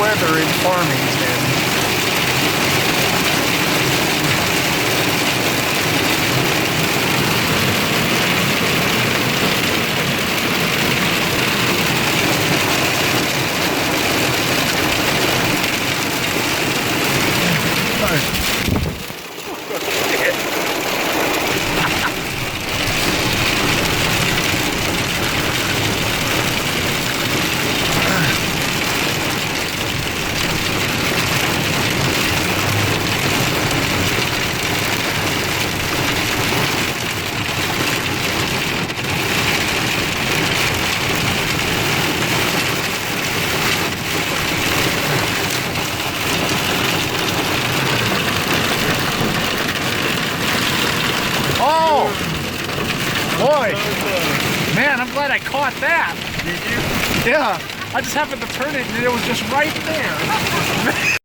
weather in Farmington. Oh, boy, man, I'm glad I caught that. Did you? Yeah, I just happened to turn it and it was just right there.